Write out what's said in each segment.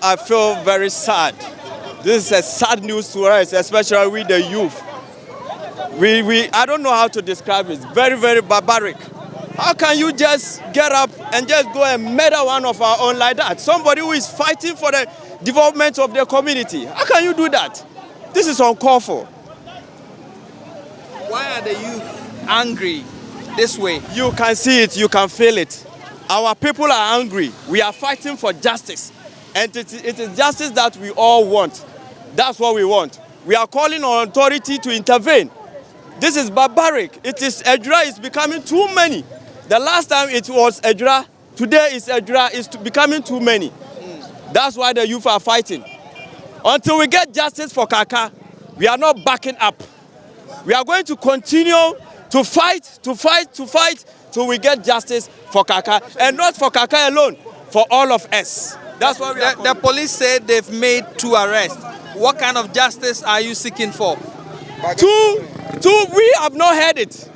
I feel very sad. This is a sad news to us, especially with the youth. I don't know how to describe it. It's very, very barbaric. How can you just get up and just go and murder one of our own like that? Somebody who is fighting for the development of the community. How can you do that? This is uncalled for. Why are the youth angry this way? You can see it, you can feel it. Our people are angry. We are fighting for justice. And it is justice that we all want. That's what we want. We are calling on authority to intervene. This is barbaric. Ejura is becoming too many. The last time it was Ejura, today is Ejura, is becoming too many. That's why the youth are fighting. Until we get justice for Kaaka, we are not backing up. We are going to continue to fight till we get justice for Kaaka. And not for Kaaka alone, for all of us. That's what the police said they've made 2 arrests. What kind of justice are you seeking for? Two, we have not heard it.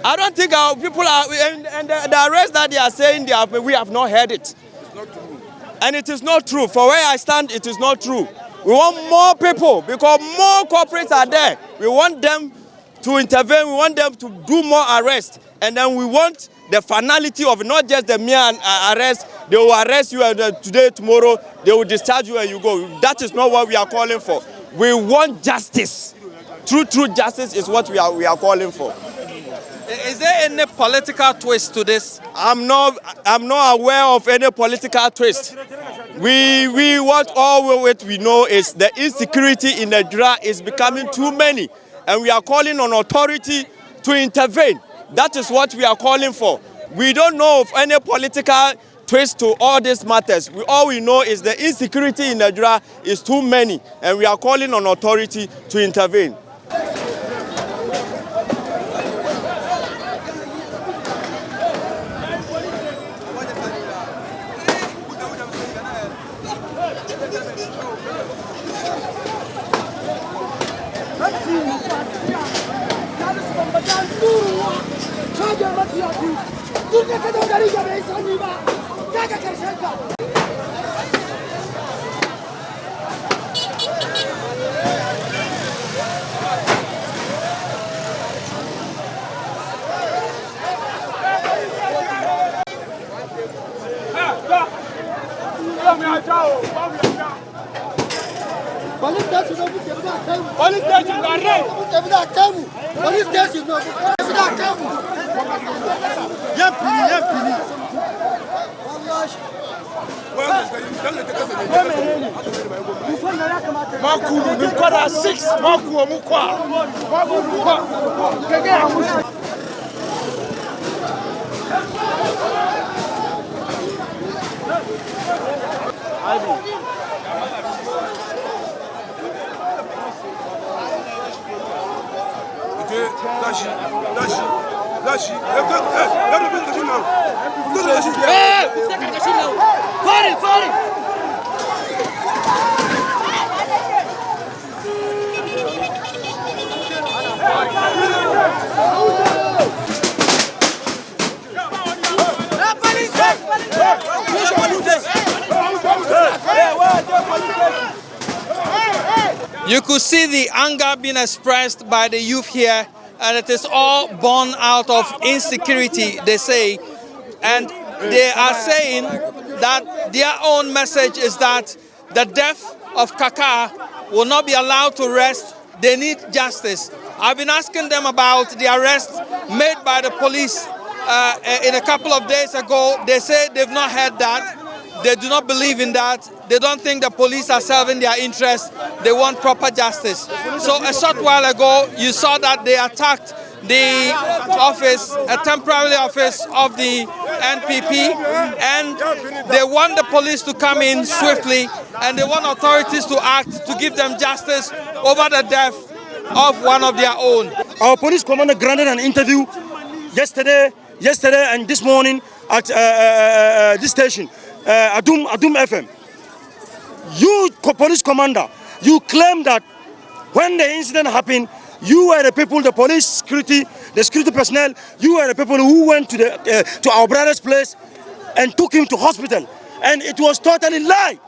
I don't think our people are, and the arrest that they are saying we have not heard it. It's not true. And it is not true. For where I stand, it is not true. We want more people because more corporates are there. We want them to intervene. We want them to do more arrests. And then we want the finality of not just the mere arrest. They will arrest you today, tomorrow. They will discharge you and you go. That is not what we are calling for. We want justice. True justice is what we are calling for. Is there any political twist to this? I'm not aware of any political twist. We what all we know is the insecurity in Ejura is becoming too many, and we are calling on authority to intervene. That is what we are calling for. We don't know of any political twist to all these matters. All we know is the insecurity in Ejura is too many, and we are calling on authority to intervene. You could see the anger being expressed by the youth here, and it is all born out of insecurity, they say. And they are saying that their own message is that the death of Kaaka will not be allowed to rest. They need justice. I've been asking them about the arrest made by the police in a couple of days ago. They say they've not heard that. They do not believe in that. They don't think the police are serving their interests. They want proper justice. So a short while ago, you saw that they attacked the office, a temporary office of the NPP, and they want the police to come in swiftly, and they want authorities to act to give them justice over the death of one of their own. Our police commander granted an interview yesterday and this morning at this station, Adum FM. You, police commander, you claim that when the incident happened, you were the people, the police security, the security personnel, you were the people who went to our brother's place and took him to hospital. And it was totally lie.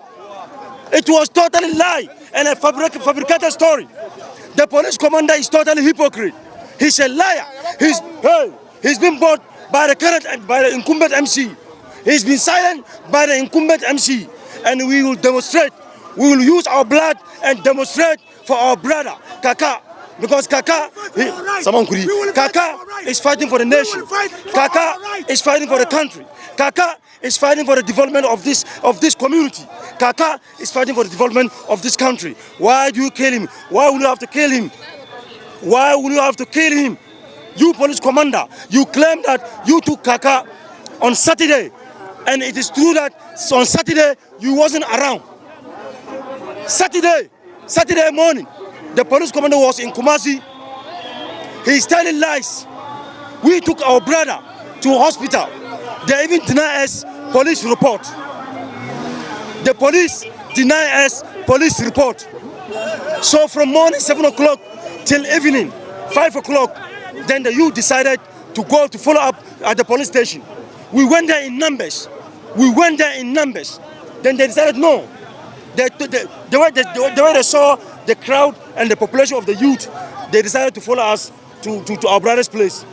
It was totally lie and a fabricated story. The police commander is totally hypocrite. He's a liar. He's been bought by the incumbent MC. He's been silent by the incumbent MC. And we will demonstrate. We will use our blood and demonstrate for our brother, Kaaka. Because Kaaka is fighting for the nation. Kaaka is fighting for the country. Kaaka is fighting for the development of this community. Kaaka is fighting for the development of this country. Why do you kill him? Why will you have to kill him? Why will you have to kill him? You police commander, you claim that you took Kaaka on Saturday. And it is true that on Saturday you wasn't around. Saturday morning, the police commander was in Kumasi. He's telling lies. We took our brother to a hospital. They even deny us police report. The police deny us police report. So from morning 7 o'clock till evening 5 o'clock, then the youth decided to go to follow up at the police station. We went there in numbers. Then they decided no. The way they saw the crowd and the population of the youth, they decided to follow us to our brother's place.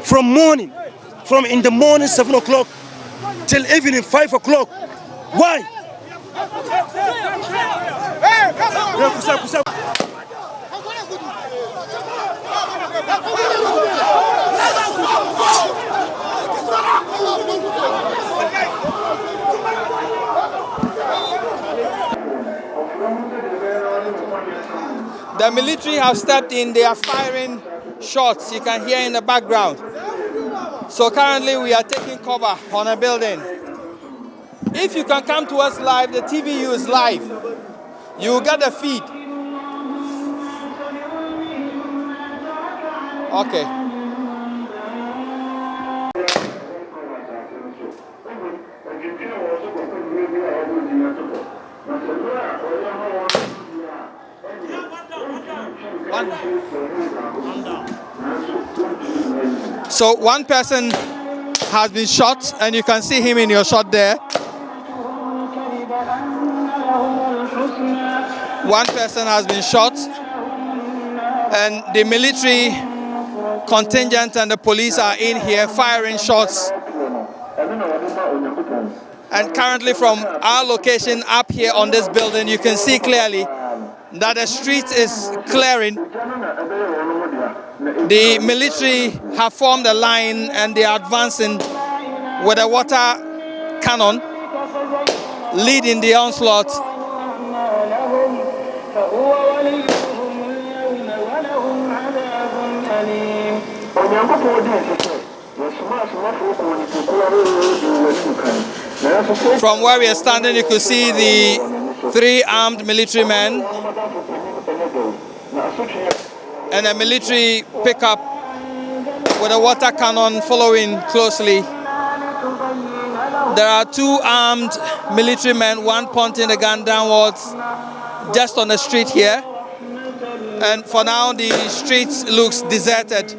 From in the morning 7 o'clock till evening 5 o'clock. Why? The military have stepped in, they are firing shots, you can hear in the background. So currently we are taking cover on a building. If you can come to us live, the TVU is live. You will get the feed. Okay. So one person has been shot, and you can see him in your shot there. One person has been shot, and the military contingent and the police are in here firing shots. And currently from our location up here on this building, you can see clearly that the street is clearing. The military have formed a line and they are advancing with a water cannon, leading the onslaught. From where we are standing, you could see the 3 armed military men and a military pickup with a water cannon following closely. There are 2 armed military men, one pointing the gun downwards just on the street here. And for now, the street looks deserted.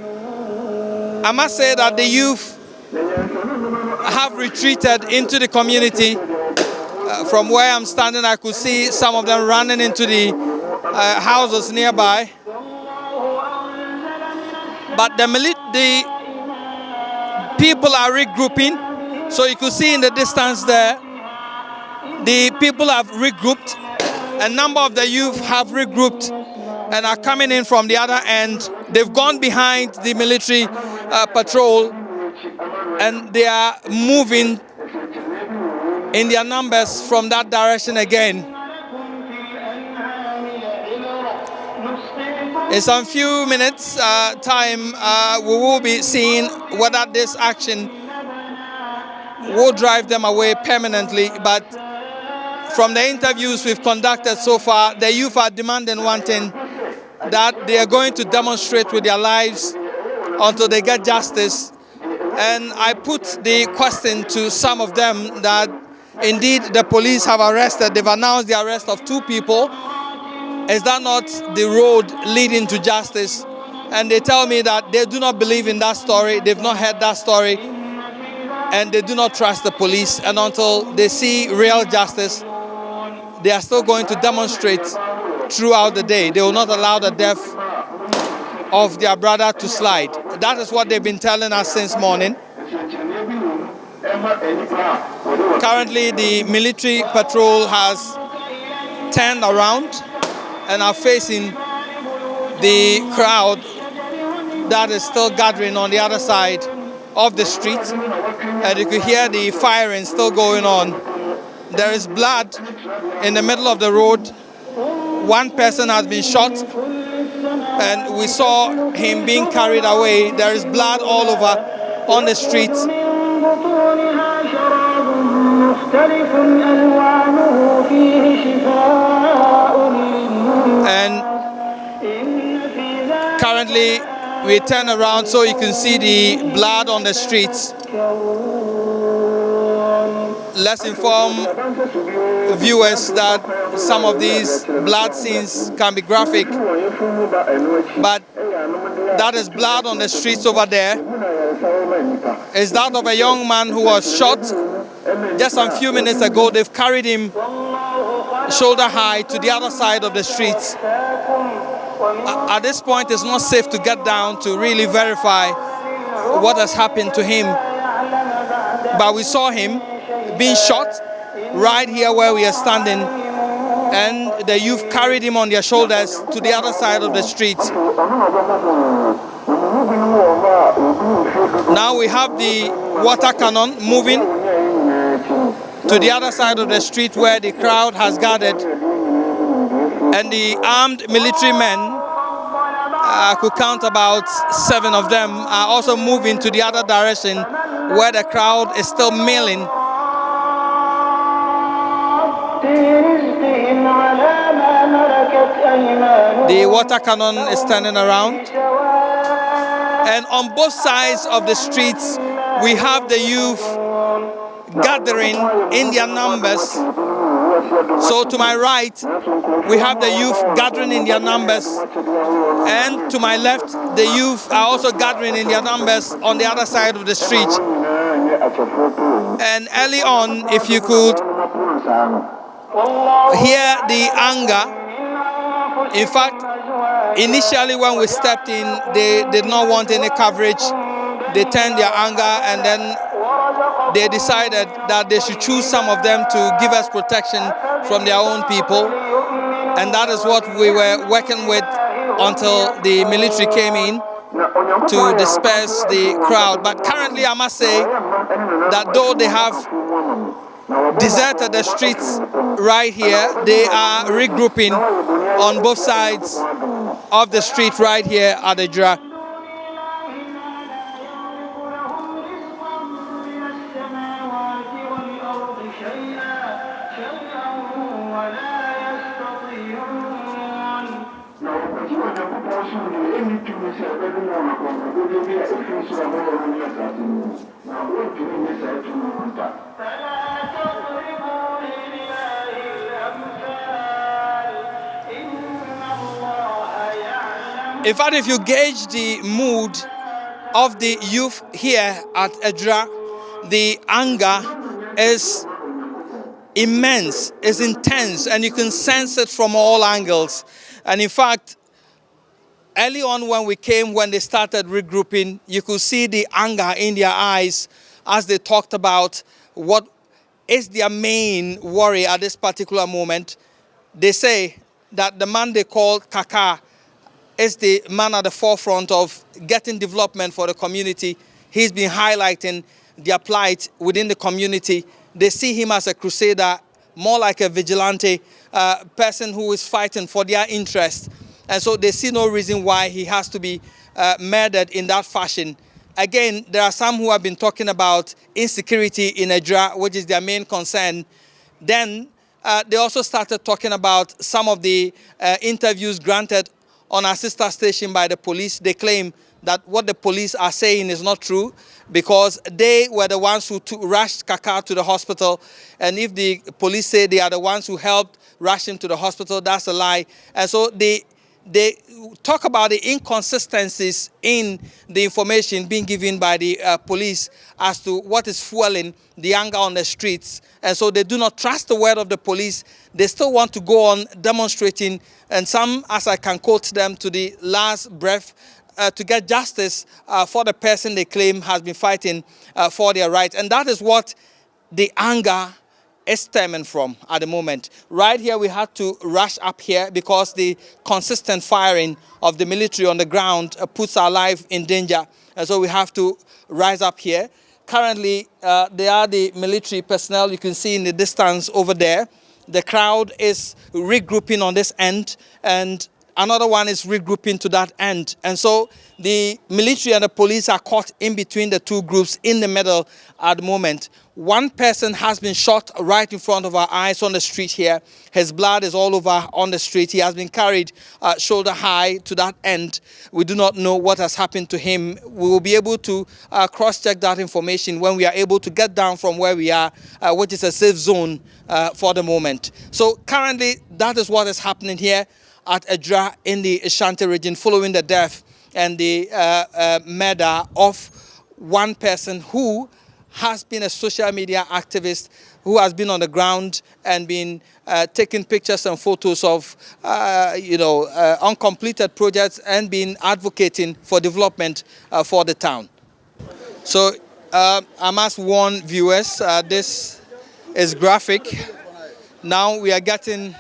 I must say that the youth have retreated into the community. From where I'm standing, I could see some of them running into the houses nearby. But the people are regrouping. So you could see in the distance there, the people have regrouped. A number of the youth have regrouped and are coming in from the other end. They've gone behind the military patrol and they are moving in their numbers from that direction again. In some few minutes time, we will be seeing whether this action will drive them away permanently. But from the interviews we've conducted so far, the youth are demanding one thing, that they are going to demonstrate with their lives until they get justice. And I put the question to some of them that indeed the police have arrested, they've announced the arrest of 2 people. Is that not the road leading to justice? And they tell me that they do not believe in that story, they've not heard that story, and they do not trust the police. And until they see real justice, they are still going to demonstrate throughout the day. They will not allow the death of their brother to slide. That is what they've been telling us since morning. Currently, the military patrol has turned around and are facing the crowd that is still gathering on the other side of the street. And you could hear the firing still going on. There is blood in the middle of the road. 1 person has been shot and we saw him being carried away. There is blood all over on the street. And currently we turn around so you can see the blood on the streets. Let's inform viewers that some of these blood scenes can be graphic, but that is blood on the streets over there. Is that of a young man who was shot just a few minutes ago. They've carried him shoulder high to the other side of the streets. At this point, it's not safe to get down to really verify what has happened to him, but we saw him being shot right here where we are standing, and the youth carried him on their shoulders to the other side of the street. Now we have the water cannon moving to the other side of the street where the crowd has gathered, and the armed military men, I could count about 7 of them, are also moving to the other direction where the crowd is still milling. The water cannon is turning around, and on both sides of the streets we have the youth gathering in their numbers. So to my right we have the youth gathering in their numbers, and to my left the youth are also gathering in their numbers on the other side of the street. And early on, if you could hear the anger. In fact, initially when we stepped in, they did not want any coverage. They turned their anger, and then they decided that they should choose some of them to give us protection from their own people. And that is what we were working with until the military came in to disperse the crowd. But currently I must say that though they have deserted the streets right here, they are regrouping on both sides of the street right here at Ejura. In fact, if you gauge the mood of the youth here at Ejura, the anger is immense, is intense, and you can sense it from all angles. And in fact, early on when they started regrouping, you could see the anger in their eyes as they talked about what is their main worry at this particular moment. They say that the man they call Kaaka is the man at the forefront of getting development for the community. He's been highlighting their plight within the community. They see him as a crusader, more like a vigilante person who is fighting for their interest. And so they see no reason why he has to be murdered in that fashion. Again, there are some who have been talking about insecurity in Ejura, which is their main concern. Then they also started talking about some of the interviews granted on our sister station by the police. They claim that what the police are saying is not true because they were the ones who rushed Kaaka to the hospital. And if the police say they are the ones who helped rush him to the hospital, that's a lie. And so they talk about the inconsistencies in the information being given by the police as to what is fueling the anger on the streets. And so they do not trust the word of the police. They still want to go on demonstrating, and some, as I can quote them, to the last breath, to get justice for the person they claim has been fighting for their rights. And that is what the anger is stemming from at the moment. Right here, we had to rush up here because the consistent firing of the military on the ground puts our life in danger. And so we have to rise up here. Currently, there are the military personnel you can see in the distance over there. The crowd is regrouping on this end, and another one is regrouping to that end. And so the military and the police are caught in between the two groups in the middle at the moment. One person has been shot right in front of our eyes on the street here. His blood is all over on the street. He has been carried shoulder high to that end. We do not know what has happened to him. We will be able to cross-check that information when we are able to get down from where we are, which is a safe zone for the moment. So currently, that is what is happening here at Ejura in the Ashanti region following the death and the murder of one person who has been a social media activist, who has been on the ground and been taking pictures and photos of, uncompleted projects and been advocating for development for the town. So I must warn viewers, this is graphic. Now we are getting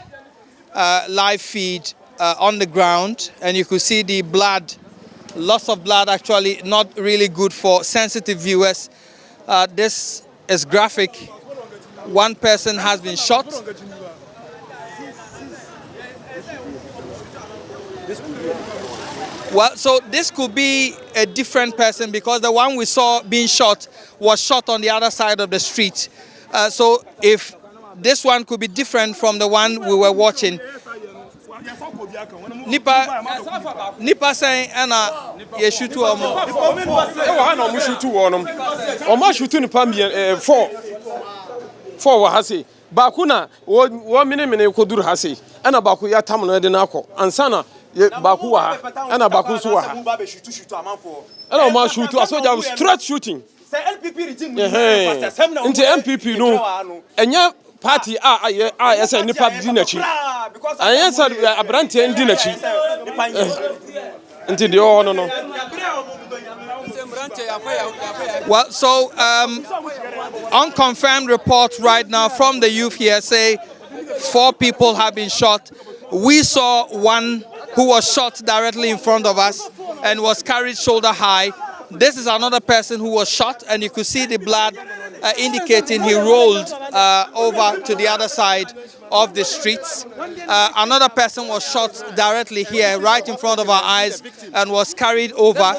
live feed on the ground, and you could see the blood, lots of blood, actually not really good for sensitive viewers. This is graphic. One person has been shot. Well, so this could be a different person because the one we saw being shot was shot on the other side of the street. So if this one could be different from the one we were watching. Nipa saying ana ye shoot omo na mo shoot wonom omo shoot nipa four wa hase ba ku na wo mene koduru hase ana ba ku ya tam no de na akọ ansa na ba ku wa ha ana ba ku so wa ha ana o ma shoot aso straight shooting LPP regime into MPP no enya party yes nipa di na chi ayen said abrante ndi na chi into the no. Well, so unconfirmed reports right now from the youth here say 4 people have been shot. We saw one who was shot directly in front of us and was carried shoulder high. This is another person who was shot, and you could see the blood indicating he rolled over to the other side of the streets. Another person was shot directly here, right in front of our eyes, and was carried over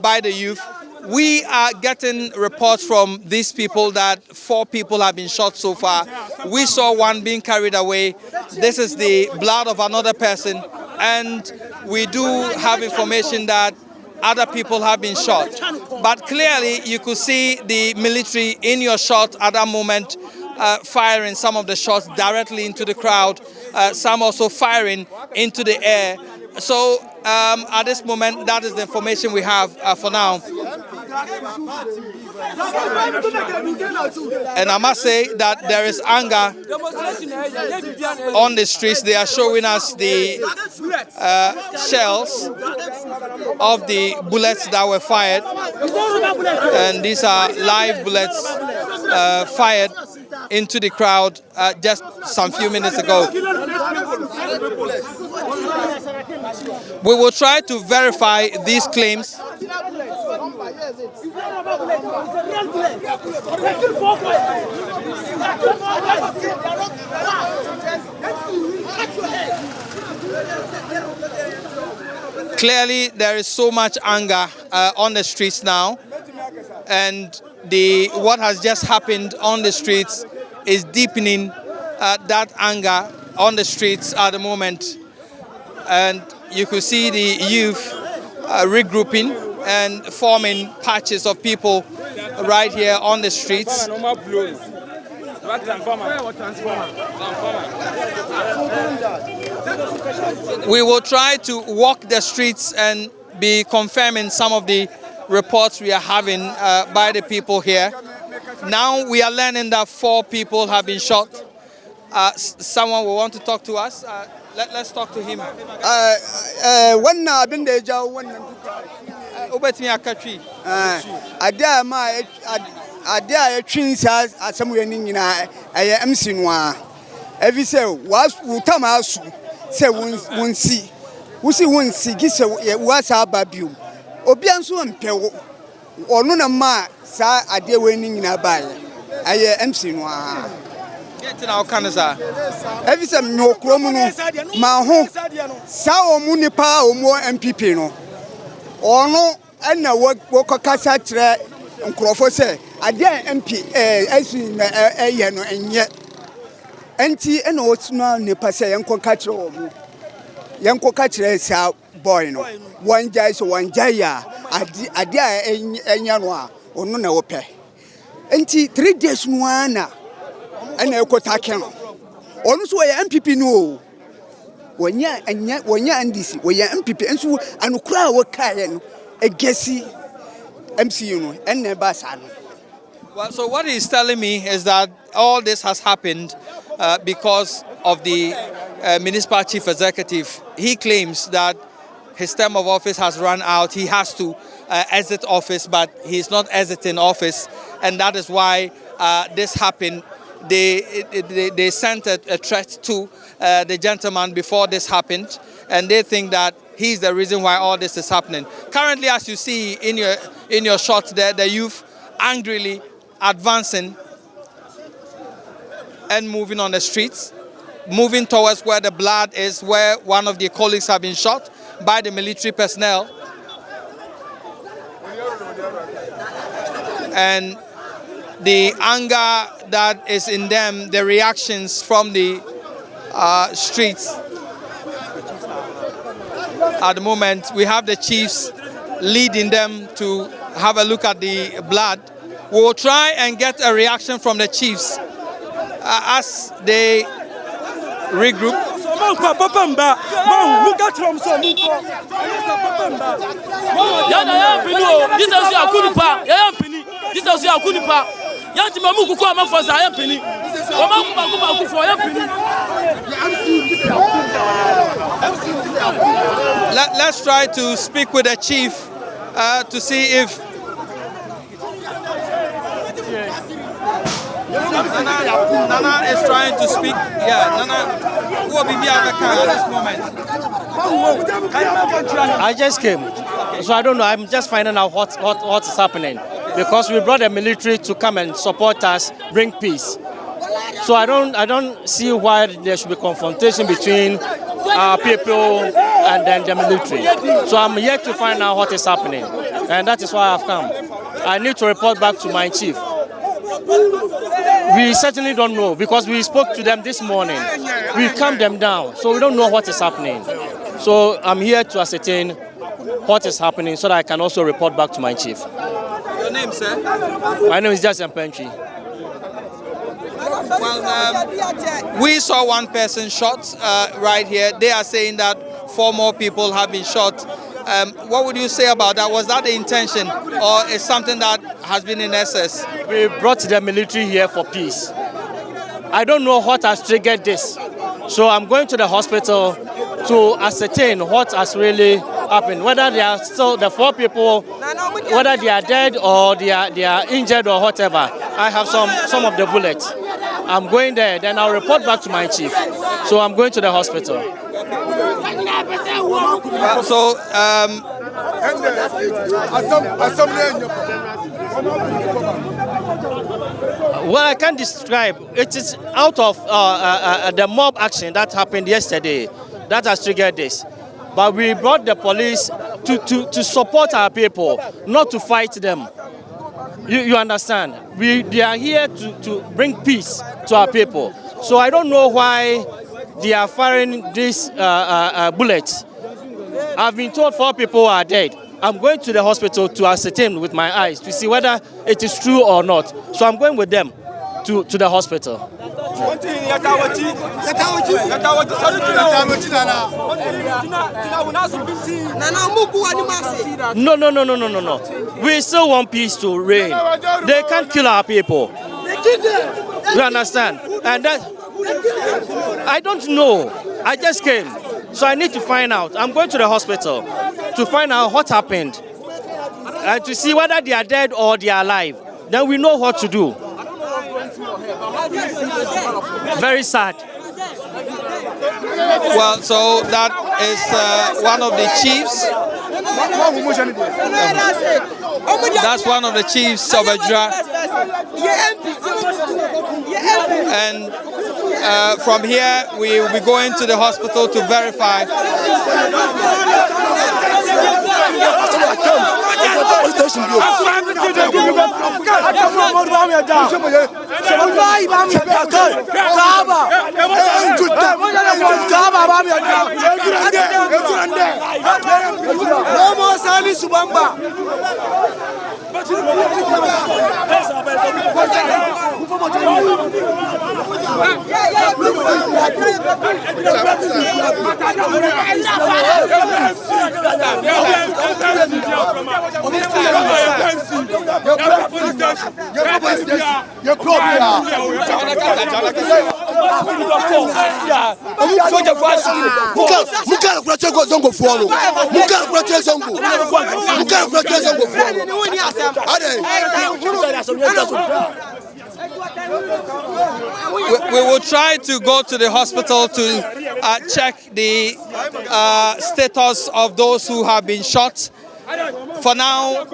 by the youth. We are getting reports from these people that 4 people have been shot so far. We saw one being carried away. This is the blood of another person and we do have information that other people have been shot. But clearly, you could see the military in your shot at that moment firing some of the shots directly into the crowd, some also firing into the air. So at this moment, that is the information we have for now. And I must say that there is anger on the streets. They are showing us the shells of the bullets that were fired. And these are live bullets fired into the crowd just some few minutes ago. We will try to verify these claims. Clearly, there is so much anger on the streets now, and what has just happened on the streets is deepening that anger on the streets at the moment. And you could see the youth regrouping and forming patches of people right here on the streets. We will try to walk the streets and be confirming some of the reports we are having by the people here. Now we are learning that 4 people have been shot. Someone will want to talk to us. Let's talk to him. Get in our canasa. Every time no cromono, Maho, Sao Munipa or more MPP no. Or no, and now work Casa and Crawford say, I dare MP as in Ayano and yet. Anti and what's now Nipase and Cocatro. Young Cocatra is our boy no. One jay so one jaya. I dare a yanwa or no pay. Anti 3 days noana. And I got taken. Almost why MPP no. When ya and this, where ya MPP and so and crowd were carrying a guessy MCU and never son. Well, so what he's telling me is that all this has happened because of the municipal chief executive. He claims that his term of office has run out. He has to exit office, but he's not exiting office, and that is why this happened. They sent a threat to the gentleman before this happened, and they think that he's the reason why all this is happening. Currently, as you see in your shots there, the youth angrily advancing and moving on the streets, moving towards where the blood is, where one of their colleagues have been shot by the military personnel. And the anger that is in them, the reactions from the streets. At the moment, we have the chiefs leading them to have a look at the blood. We will try and get a reaction from the chiefs as they regroup. Let's try to speak with the chief to see if Nana is trying to speak. Yeah, Nana, who will be at this moment? I just came, so I don't know. I'm just finding out what is happening, because we brought the military to come and support us, bring peace. So I don't see why there should be confrontation between our people and then the military. So I'm yet to find out what is happening, and that is why I've come. I need to report back to my chief. We certainly don't know, because we spoke to them this morning. We calmed them down, so we don't know what is happening. So I'm here to ascertain what is happening so that I can also report back to my chief. Your name, sir? My name is Justin Pentry. Well, we saw one person shot right here. They are saying that 4 more people have been shot. What would you say about that? Was that the intention, or is something that has been in excess? We brought the military here for peace. I don't know what has triggered this. So I'm going to the hospital to ascertain what has really happened. Whether they are still the 4 people, whether they are dead or they are injured or whatever. I have some of the bullets. I'm going there, then I'll report back to my chief. So I'm going to the hospital. Well, I can't describe. It is out of the mob action that happened yesterday that has triggered this. But we brought the police to support our people, not to fight them. You understand? They are here to bring peace to our people. So I don't know why they are firing these bullets. I've been told 4 people are dead. I'm going to the hospital to ascertain with my eyes to see whether it is true or not. So I'm going with them to the hospital. No. We still want peace to reign. They can't kill our people. You understand? And that I don't know. I just came. So I need to find out. I'm going to the hospital to find out what happened. And to see whether they are dead or they are alive. Then we know what to do. Very sad. Well, so that is one of the chiefs. That's one of the chiefs of Ejura. And from here, we will be going to the hospital to verify. No more Sami Subamba. We will try to go to the hospital to check the status of those who have been shot. For now,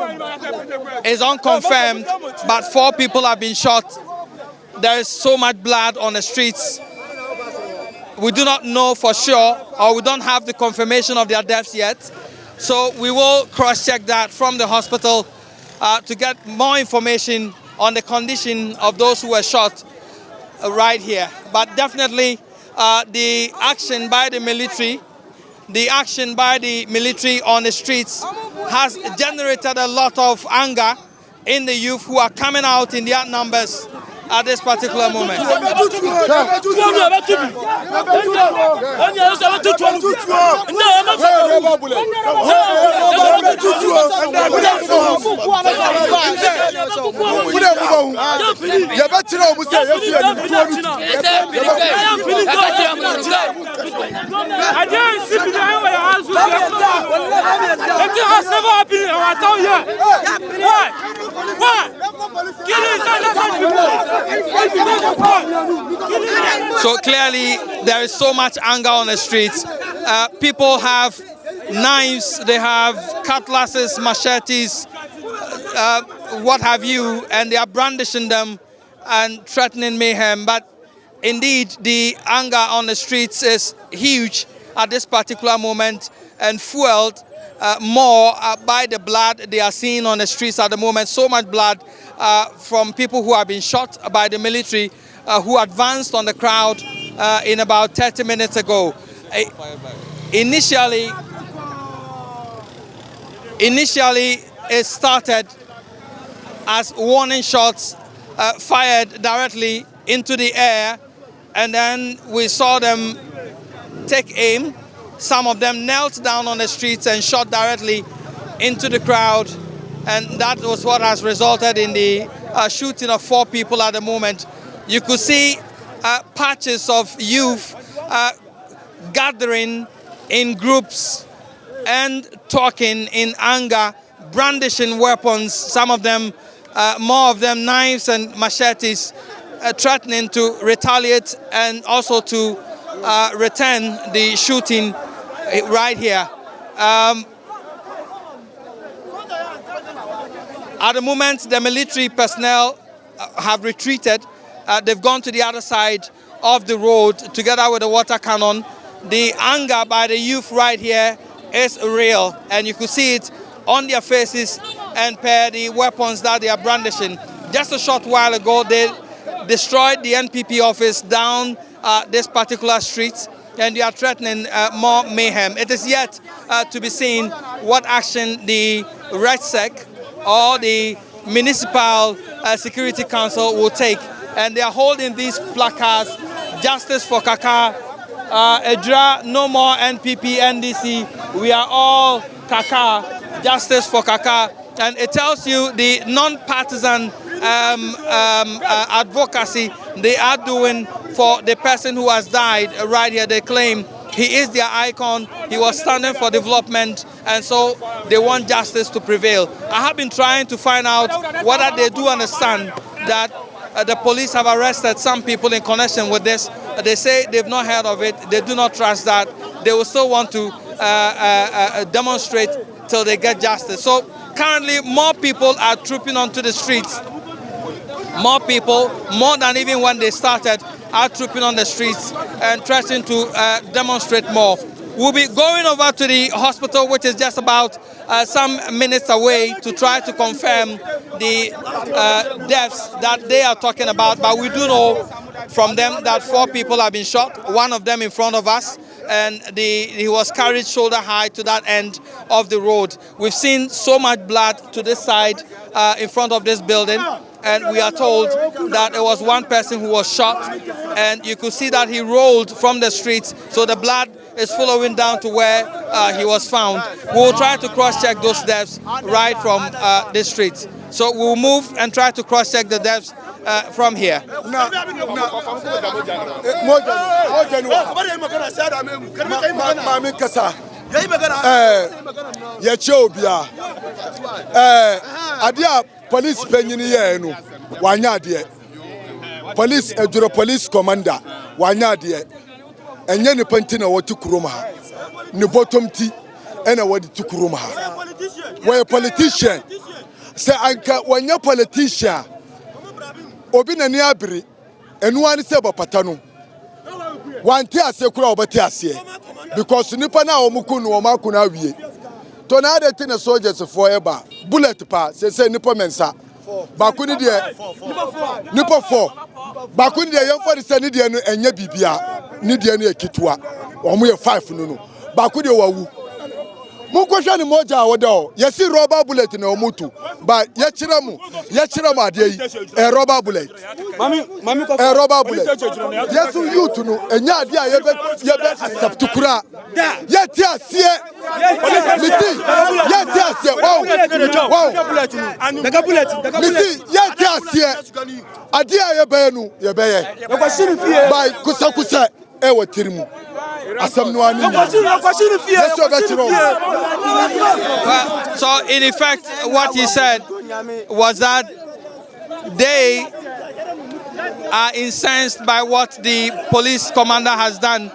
it's unconfirmed, but 4 people have been shot. There is so much blood on the streets. We do not know for sure, or we don't have the confirmation of their deaths yet. So we will cross-check that from the hospital to get more information on the condition of those who were shot right here. But definitely the action by the military on the streets has generated a lot of anger in the youth who are coming out in their numbers at this particular moment. So clearly there is so much anger on the streets. People have knives, they have cutlasses, machetes, what have you, and they are brandishing them and threatening mayhem. But indeed the anger on the streets is huge at this particular moment and fueled more by the blood they are seeing on the streets at the moment. So much blood from people who have been shot by the military who advanced on the crowd in about 30 minutes ago. Initially, it started as warning shots fired directly into the air, and then we saw them take aim. Some of them knelt down on the streets and shot directly into the crowd, and that was what has resulted in the shooting of 4 people at the moment. You could see patches of youth gathering in groups and talking in anger, brandishing weapons, some of them, more of them knives and machetes, threatening to retaliate and also to return the shooting right here. At the moment, the military personnel have retreated. They've gone to the other side of the road together with the water cannon. The anger by the youth right here is real, and you could see it on their faces and per the weapons that they are brandishing. Just a short while ago, they destroyed the NPP office down this particular street, and they are threatening more mayhem. It is yet to be seen what action the REDSEC or the Municipal Security Council will take. And they are holding these placards: Justice for Kaaka, Ejura, no more NPP, NDC, we are all Kaaka, Justice for Kaaka. And it tells you the non-partisan advocacy they are doing for the person who has died right here. They claim he is their icon, he was standing for development, and so they want justice to prevail. I have been trying to find out whether they do understand that the police have arrested some people in connection with this. They say they've not heard of it, they do not trust that. They will still want to demonstrate till they get justice. So currently more people are trooping onto the streets. More people, more than even when they started, are trooping on the streets and threatening to demonstrate more. We'll be going over to the hospital, which is just about some minutes away, to try to confirm the deaths that they are talking about. But we do know from them that 4 people have been shot, one of them in front of us, and he was carried shoulder high to that end of the road. We've seen so much blood to this side in front of this building, and we are told that there was one person who was shot, and you could see that he rolled from the streets, so the blood is following down to where he was found. We will try to cross-check those deaths right from the streets. So we'll move and try to cross-check the deaths from here. Police penyini ye no wanya de police Ejura police commander wanya de enye ne panti na woti kurom ha ne bottom ti ena wodi ti kurom ha we politician say anka wanya politician obi na ni abiri enu an se bapata no wanti ase kura obati ase because nipa na omuku no omaku na wie to na de tin soldiers for eba bullet pa say nipa mensa bakuni de nipa 4 bakuni de yem for say ni de no enya bibia ni de no ekitwa omo ye 5 no bakuni wawu mukwhwa ni moja awodo yesi rubber bullet na omutu ba ye kira mu ade yi e rubber bullet mami ko rubber bullet yesu youth no enya ade a ye be accept kura ye ti asie miti ye ti asie wow daga bullet miti ye ti asie ade a ye be no ye be ye by kusa e watirimu asam no ani so in effect what he said was that they are incensed by what the police commander has done.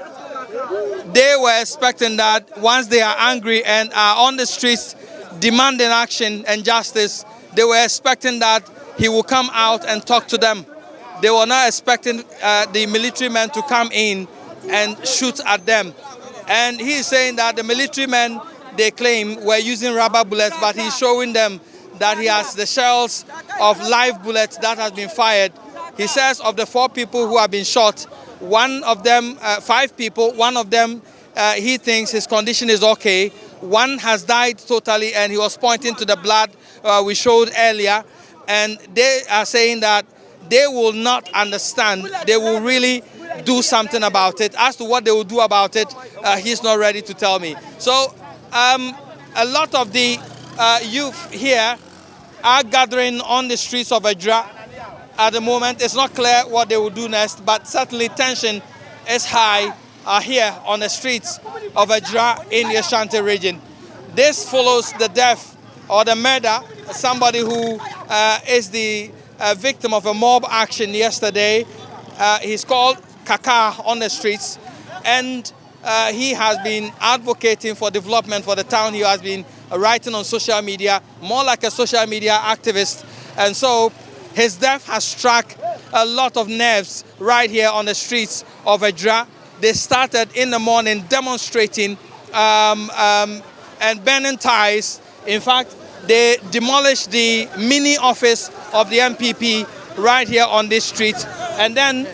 They were expecting that once they are angry and are on the streets demanding action and justice, they were expecting that he will come out and talk to them. They were not expecting the military men to come in and shoot at them. And he is saying that the military men, they claim, were using rubber bullets, but he's showing them that he has the shells of live bullets that has been fired. He says of the 4 people who have been shot, one of them, 5 people, one of them he thinks his condition is okay. One has died totally, and he was pointing to the blood we showed earlier. And they are saying that they will not understand. They will really do something about it. As to what they will do about it, he's not ready to tell me. So a lot of the youth here are gathering on the streets of Ejura at the moment. It's not clear what they will do next, but certainly tension is high here on the streets of Ejura in the Ashanti region. This follows the death or the murder of somebody who is the victim of a mob action yesterday. He's called Kaaka on the streets, and he has been advocating for development for the town. He has been writing on social media, more like a social media activist. And so his death has struck a lot of nerves right here on the streets of Ejura. They started in the morning demonstrating and burning ties. In fact, they demolished the mini office of the MPP right here on this street. And then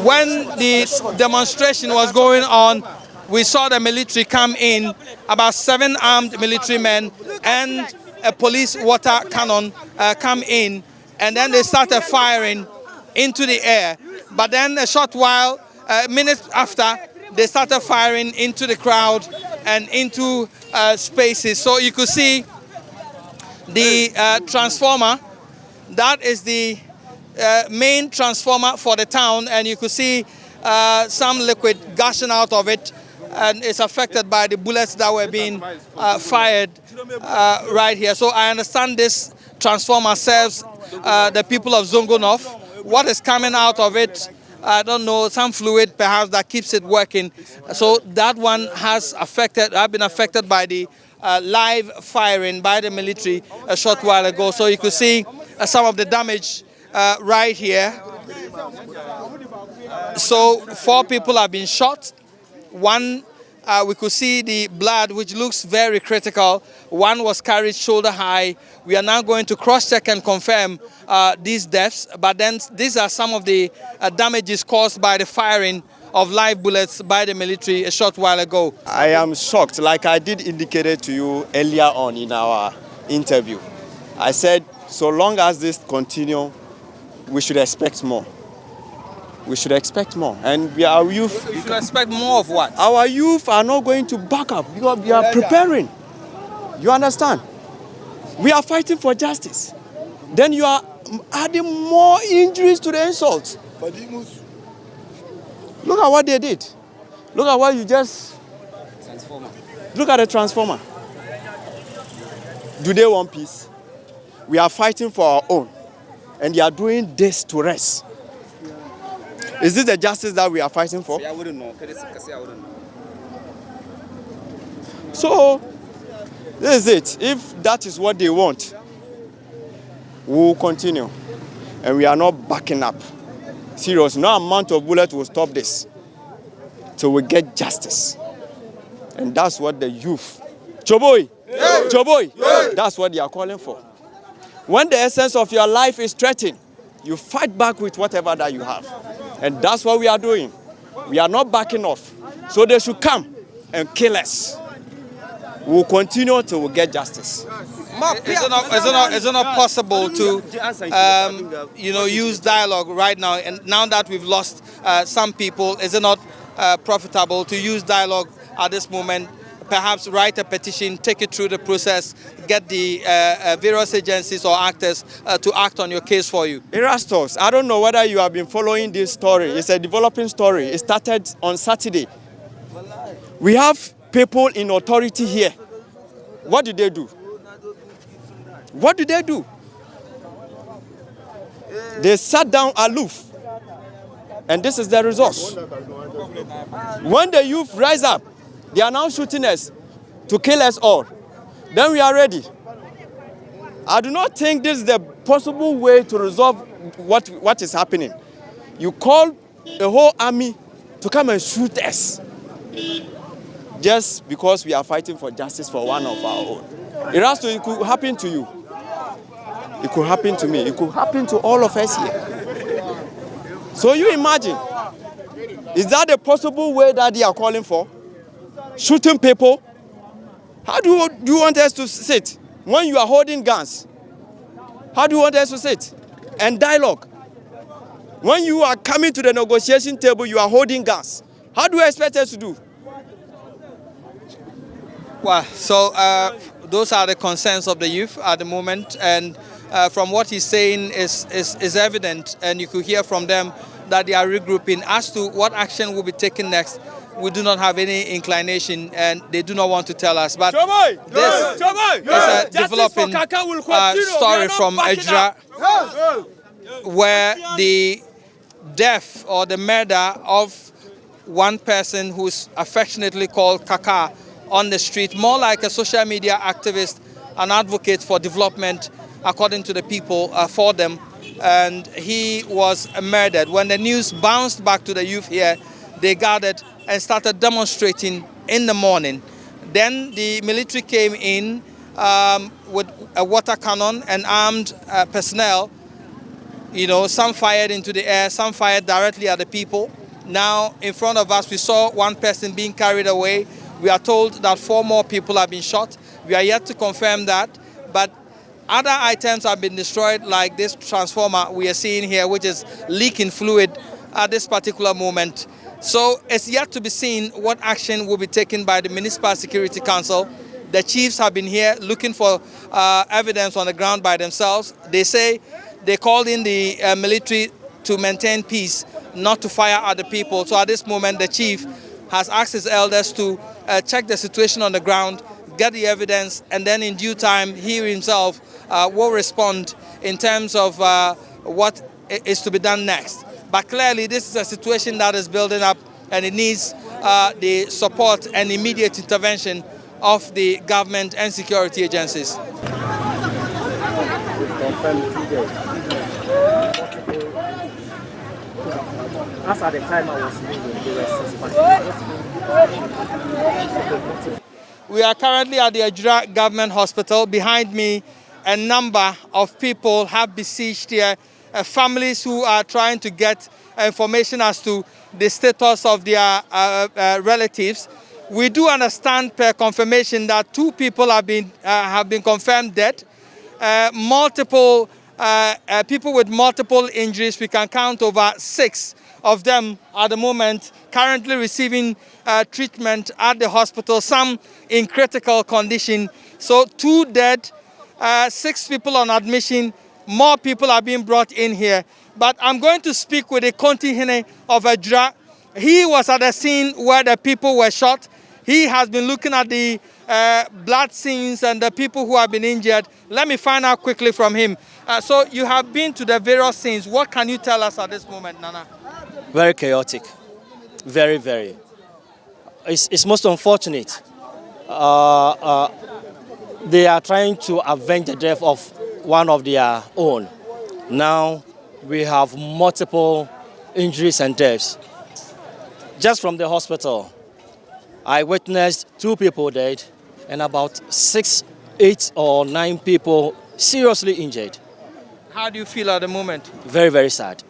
when the demonstration was going on, we saw the military come in, about 7 armed military men and a police water cannon come in, and then they started firing into the air. But then a short while, minutes after, they started firing into the crowd and into spaces. So you could see the transformer. That is the main transformer for the town, and you could see some liquid gushing out of it, and it's affected by the bullets that were being fired right here. So I understand this transformer serves the people of Zongo North. What is coming out of it, I don't know, some fluid perhaps that keeps it working. So that one has been affected by the live firing by the military a short while ago. So you could see some of the damage right here. So 4 people have been shot. One, we could see the blood, which looks very critical. One was carried shoulder high. We are now going to cross-check and confirm these deaths. But then these are some of the damages caused by the firing of live bullets by the military a short while ago. I am shocked, like I did indicate to you earlier on in our interview. I said, so long as this continues, we should expect more. We should expect more. And our youth... You should expect more of what? Our youth are not going to back up because we are preparing. You understand? We are fighting for justice. Then you are adding more injuries to the insult. Look at what they did. Look at what you just... Transformer. Look at the transformer. Do they want peace? We are fighting for our own. And they are doing this to us. Is this the justice that we are fighting for? I wouldn't know. So, this is it. If that is what they want, we will continue. And we are not backing up. Serious, no amount of bullets will stop this. So we get justice. And that's what the youth, Choboy, yeah. Choboy, yeah. That's what they are calling for. When the essence of your life is threatened, you fight back with whatever that you have. And that's what we are doing. We are not backing off. So they should come and kill us. We will continue till we get justice. Is it not possible to use dialogue right now? And now that we've lost some people, is it not profitable to use dialogue at this moment? Perhaps write a petition, take it through the process, get the various agencies or actors to act on your case for you. Erastus, I don't know whether you have been following this story. It's a developing story. It started on Saturday. We have people in authority here. What did they do? What did they do? They sat down aloof. And this is the result. When the youth rise up, they are now shooting us to kill us all. Then we are ready. I do not think this is the possible way to resolve what is happening. You call the whole army to come and shoot us just because we are fighting for justice for one of our own. It could happen to you. It could happen to me. It could happen to all of us here. So you imagine, is that the possible way that they are calling for? shooting people. How do you want us to sit when you are holding guns? How do you want us to sit and dialogue? When you are coming to the negotiation table, you are holding guns. How do you expect us to do? Well, so those are the concerns of the youth at the moment, and from what he's saying is evident, and you could hear from them that they are regrouping. As to what action will be taken next, we do not have any inclination, and they do not want to tell us. But this is a developing story from Ejura, where the death or the murder of one person who's affectionately called Kaaka on the street, more like a social media activist, an advocate for development, according to the people, for them. And he was murdered. When the news bounced back to the youth here, they gathered and started demonstrating in the morning. Then the military came in with a water cannon and armed personnel. You know, some fired into the air, some fired directly at the people. Now, in front of us, we saw one person being carried away. We are told that 4 more people have been shot. We are yet to confirm that, but other items have been destroyed, like this transformer we are seeing here, which is leaking fluid at this particular moment. So it's yet to be seen what action will be taken by the Municipal Security Council. The chiefs have been here looking for evidence on the ground by themselves. They say they called in the military to maintain peace, not to fire at the people. So at this moment, the chief has asked his elders to check the situation on the ground, get the evidence, and then in due time, he himself will respond in terms of what is to be done next. But clearly, this is a situation that is building up, and it needs the support and immediate intervention of the government and security agencies. As at the time I was leaving, they were We are currently at the Ejura Government Hospital. Behind me, a number of people have besieged here, families who are trying to get information as to the status of their relatives. We do understand per confirmation that 2 people have been confirmed dead. Multiple people with multiple injuries. We can count over 6 of them at the moment currently receiving treatment at the hospital, some in critical condition. So 2 dead, 6 people on admission, more people are being brought in here. But I'm going to speak with the Konti Hene of Ejura. He was at the scene where the people were shot. He has been looking at the blood scenes and the people who have been injured. Let me find out quickly from him. So you have been to the various scenes. What can you tell us at this moment, Nana? very chaotic, very, very. It's most unfortunate. They are trying to avenge the death of one of their own. Now we have multiple injuries and deaths. Just from the hospital, I witnessed 2 people dead and about 6, 8 or 9 people seriously injured. How do you feel at the moment? Very, very sad.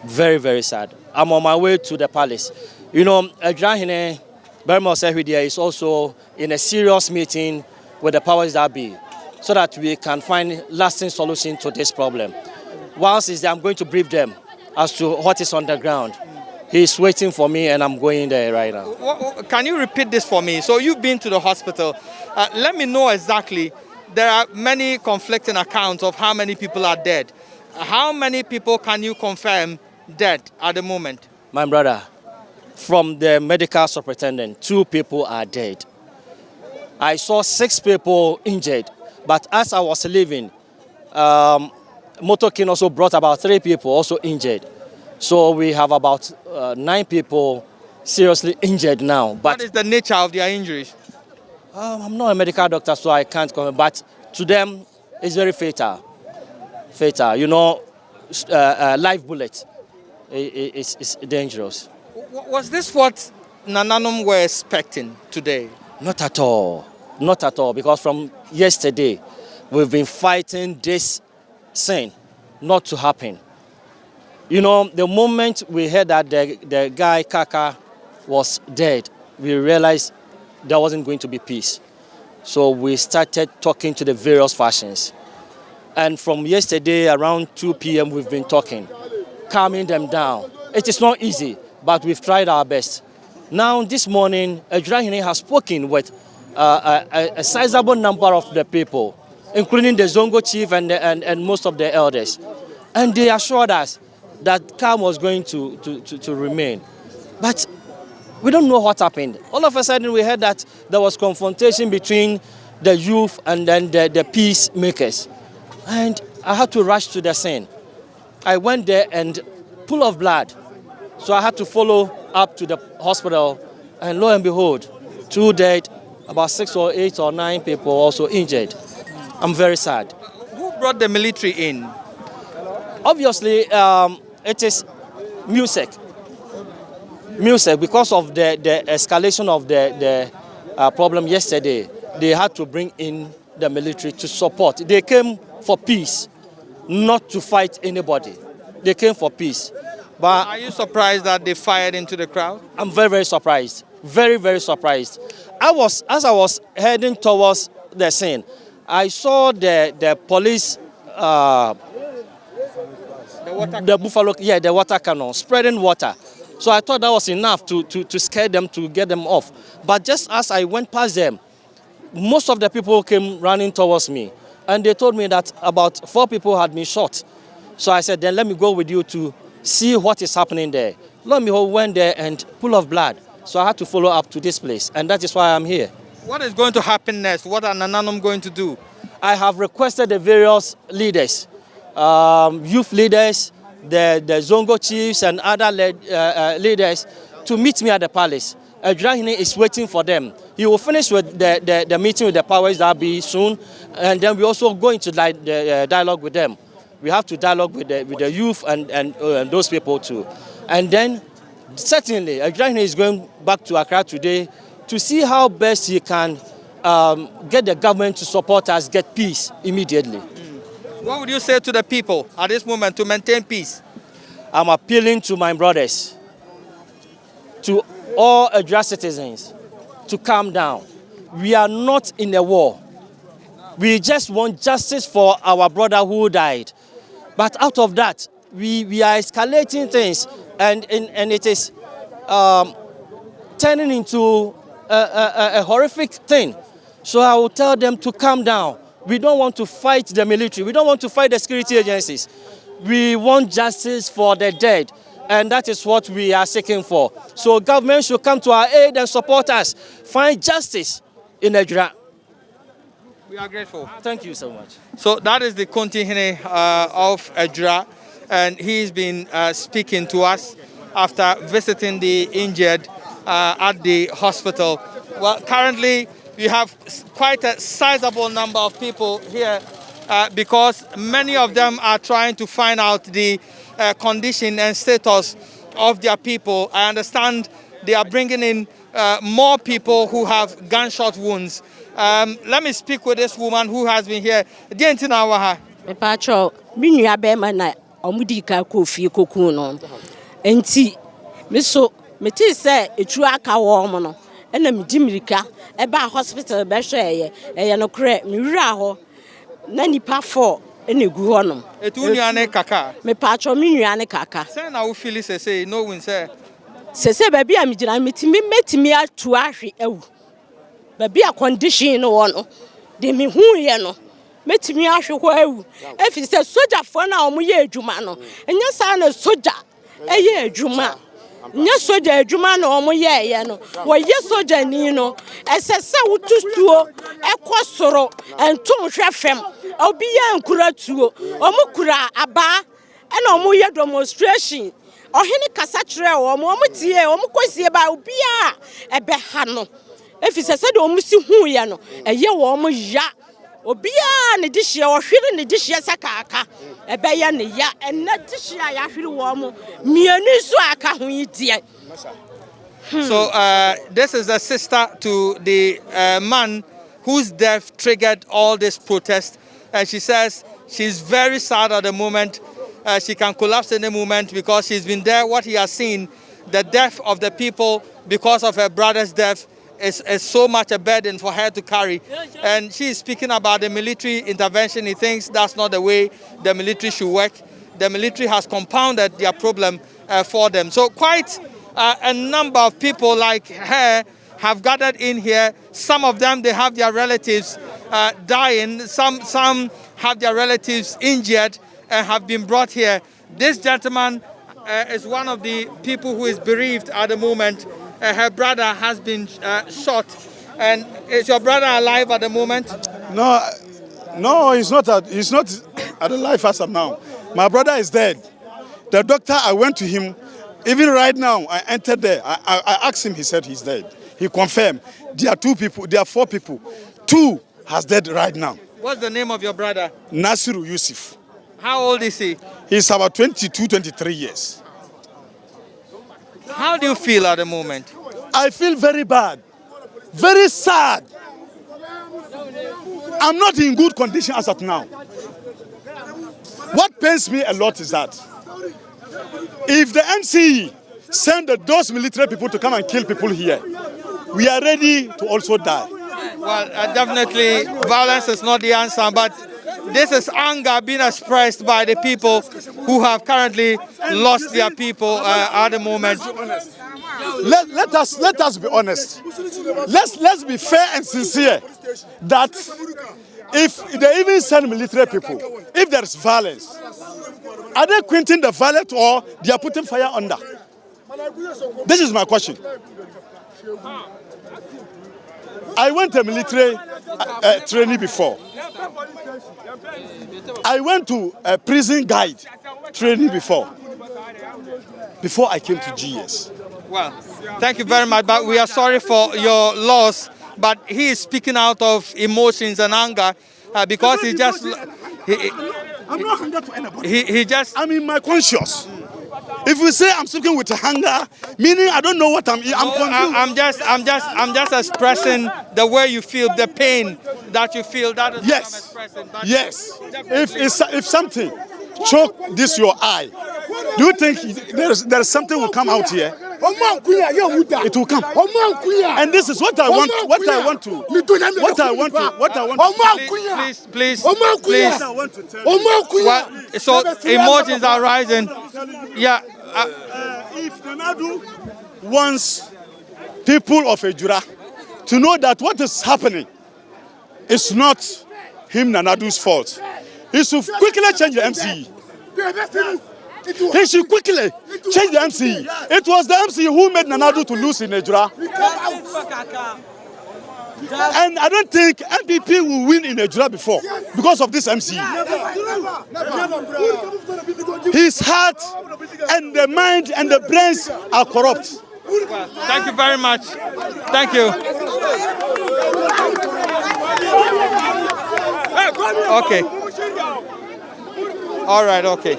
Very, very sad. I'm on my way to the palace. You know, Ejura Hene Bermo Sehwidia is also in a serious meeting with the powers that be so that we can find lasting solution to this problem. Once is there, I'm going to brief them as to what is on the ground. He's waiting for me and I'm going there right now. Can you repeat this for me? So you've been to the hospital. Let me know exactly. There are many conflicting accounts of how many people are dead. How many people can you confirm dead at the moment? My brother, from the medical superintendent, 2 people are dead. I saw 6 people injured, but as I was leaving, Motokin also brought about 3 people also injured. So we have about 9 people seriously injured now. But what is the nature of their injuries? I'm not a medical doctor, so I can't comment, but to them, it's very fatal. Fatal. You know, live bullet is dangerous. Was this what Nananom were expecting today? Not at all. Not at all, because from yesterday, we've been fighting this thing not to happen. You know, the moment we heard that the guy Kaaka was dead, we realized there wasn't going to be peace. So we started talking to the various factions. And from yesterday around 2 p.m. we've been talking, calming them down. It is not easy, but we've tried our best. Now this morning, Ejura has spoken with a sizable number of the people, including the Zongo chief and most of the elders. And they assured us that calm was going to remain. But we don't know what happened. All of a sudden we heard that there was confrontation between the youth and then the peacemakers. And I had to rush to the scene. I went there and pool of blood. So I had to follow up to the hospital, and lo and behold, 2 dead, about 6 or 8 or 9 people also injured. I'm very sad. Who brought the military in? Obviously, it is music. Music, because of the escalation of the problem yesterday, they had to bring in the military to support. They came for peace, not to fight anybody. They came for peace. But are you surprised that they fired into the crowd? I'm very, very surprised. Very, very surprised. As I was heading towards the scene, I saw the police, the water cannon, spreading water. So I thought that was enough to scare them, to get them off. But just as I went past them, most of the people came running towards me. And they told me that about 4 people had been shot. So I said, then let me go with you to see what is happening there. Lo and behold, went there and pool of blood. So I had to follow up to this place. And that is why I'm here. What is going to happen next? What are Nananum going to do? I have requested the various leaders, youth leaders, the Zongo chiefs and other leaders to meet me at the palace. Ejura is waiting for them. He will finish with the meeting with the powers that be soon, and then we also go into the dialogue with them. We have to dialogue with the youth and those people too. And then certainly Ejura is going back to Accra today to see how best he can get the government to support us, get peace immediately. What would you say to the people at this moment to maintain peace? I'm appealing to my brothers, to all Ejura citizens, to calm down. We are not in a war. We just want justice for our brother who died. But out of that, we are escalating things, and it is turning into a horrific thing. So I will tell them to calm down. We don't want to fight the military. We don't want to fight the security agencies. We want justice for the dead, and that is what we are seeking for. So government should come to our aid and support us. Find justice in Ejura. We are grateful. Thank you so much. So that is the Kontihene of Ejura, and he's been speaking to us after visiting the injured at the hospital. Well, currently we have quite a sizable number of people here because many of them are trying to find out the condition and status of their people. I understand they are bringing in more people who have gunshot wounds. Let me speak with this woman who has been here. Pacho, minya bema na omudika kofi koku no. Enti meso meti se Ejura ka wo mo no. Ena medi mirika eba hospital be hwe eye no kre mi wura ho na nipa 4 ena gu ho no. Etu nua ne Kaaka. Me pacho mi nua ne Kaaka. Say na wo feel say no win say. Sese baby a mi gina metimi atu ahwe ewu. Baby a condition no no. De mi hu ye no. Metimi ahwe ko ewu. Efi se soja fo na omo ye adwuma no. Enya sa na soja eye adwuma. Nya soja adwuma na omo ye no. Wo ye soja ni no. Esese wutustuo ekosoro entum hwe fem. Obi ye nkura tuo. Omo kura aba na omo ye demonstration. Ohini kasa kire omo tie omo kosie ba obi a ebe ha no. Efi sese de omo si hu ye no. Eye wo omo ya. Obia ne dihye wo hwere ne dihye Kaaka ebe ya ne ya enne dihye ya hwere wo mo mienu so aka ho yidie. So this is the sister to the man whose death triggered all this protest, and she says she's very sad at the moment. She can collapse in a moment because she's been there. What he has seen, the death of the people because of her brother's death, is so much a burden for her to carry. And she is speaking about the military intervention. He thinks that's not the way the military should work. The military has compounded their problem for them. So quite a number of people like her have gathered in here. Some of them, they have their relatives dying. Some have their relatives injured and have been brought here. This gentleman is one of the people who is bereaved at the moment. Her brother has been shot. And is your brother alive at the moment? No, he's not at the life as of now. My brother is dead. The doctor, I went to him. Even right now, I entered there. I asked him, he said he's dead. He confirmed. There are 4 people. 2 has dead right now. What's the name of your brother? Nasiru Yusuf. How old is he? He's about 22, 23 years. How do you feel at the moment? I feel very bad. Very sad. I'm not in good condition as of now. What pains me a lot is that if the MCE send those military people to come and kill people here, we are ready to also die. Well, definitely violence is not the answer, but this is anger being expressed by the people who have currently lost their people at the moment. Let us be honest. Let's be fair and sincere that if they even send military people, if there is violence, are they quenching the violence or they are putting fire under? This is my question. I went to military training before. I went to a prison guide training before I came to GS. Well, thank you very much, but we are sorry for your loss. But he is speaking out of emotions and anger because he just... I'm not hunger to anybody. He just... I'm in my conscience. If you say I'm speaking with hunger, meaning I don't know what I'm confused. I'm just expressing the way you feel, the pain that you feel. That is yes. what I'm expressing. But yes. If something choke this your eye, do you think there's something will come out here? It will come. And this is what I want. Please. Well, so emotions are rising. Yeah. If Nanadu wants people of Ejura to know that what is happening is not him Nanadu's fault, he should quickly change the MCE. He should quickly change the MCE. It was the MCE who made Nanadu to lose in Ejura. And I don't think MPP will win in Ejura before because of this MCE. His heart and the mind and the brains are corrupt. Well, thank you very much. Thank you. Okay. All right, okay.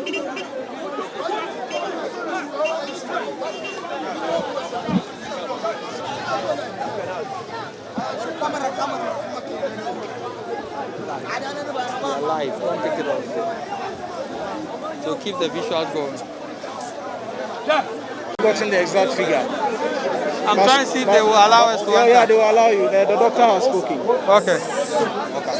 Live, don't take it off. So keep the visuals going. Gotten the exact figure. I'm trying to see if they will allow us to enter. Yeah, they will allow you. The doctor has spoken. Okay. Okay.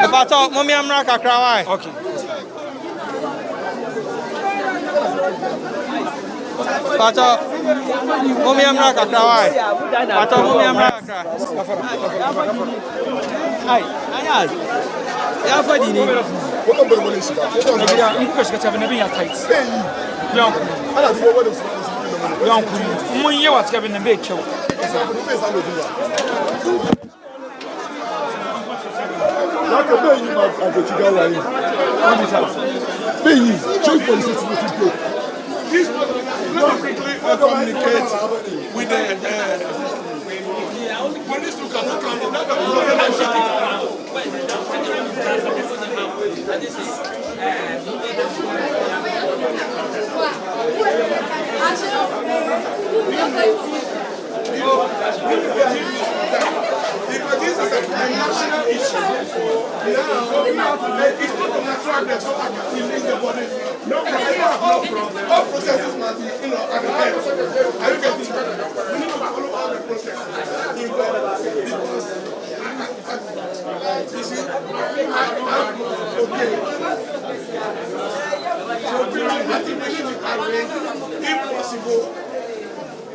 Pato, mumi amra kakra wai. Pato mumi amra kakra. Ai, ayaz. Ya fadi ni. Nigeria, nkuko shika chabe nabi ya tight. Yanku. Yanku. Mun ye wat chabe nabi chew. Like a baby, my Chigawa. Baby, choose police to please quickly communicate with the police to come. This is a national issue. release the body. No problem. All processes must be, at the end. Are you getting it? We need to follow all the processes. You see, okay. So I think we need to arrange, if possible,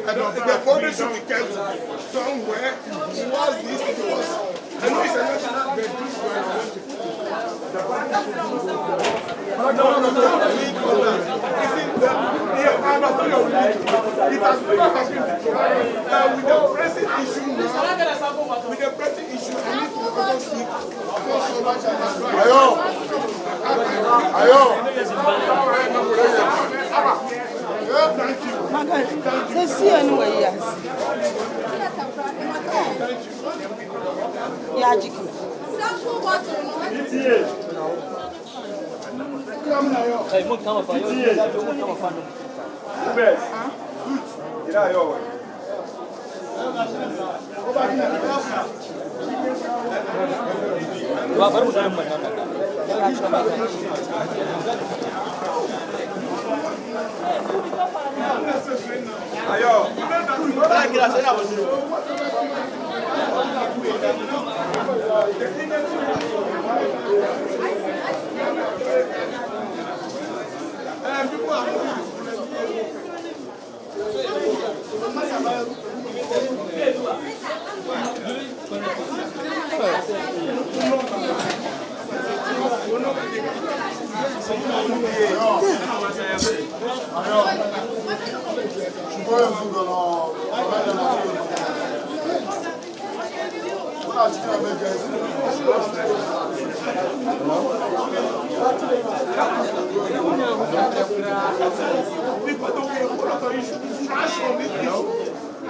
the body should be kept somewhere towards this was. I know it's a national, but this it has been with the pressing issue now, with the pressing issue, I need to also speak so much as Thank you. Let's see anyway, yes. Yeah, chicken.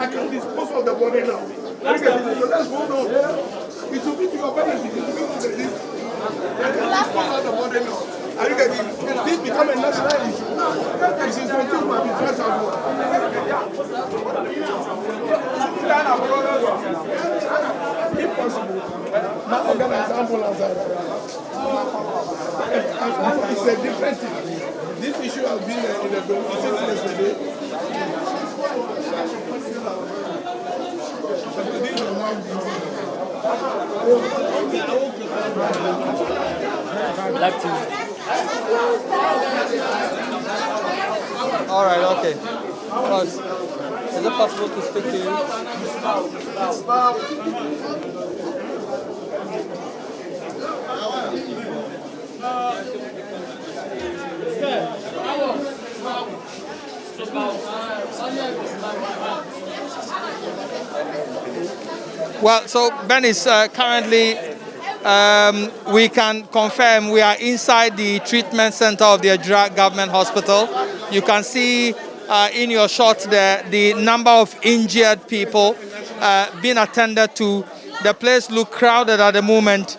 I can dispose of the body now. So let's hold on. It will be to your benefit. It will be to the list. I can dispose of the body now. Are you getting it? This become a national issue. This is something might be traceable. If possible, now organize ambulance. It's a different thing. This issue has been in the government since yesterday. Black tea. All right, okay. Boss, is it possible to speak to you? Well, so Ben is currently, we can confirm we are inside the treatment center of the Ejura Government Hospital. You can see in your shot there the number of injured people being attended to. The place looks crowded at the moment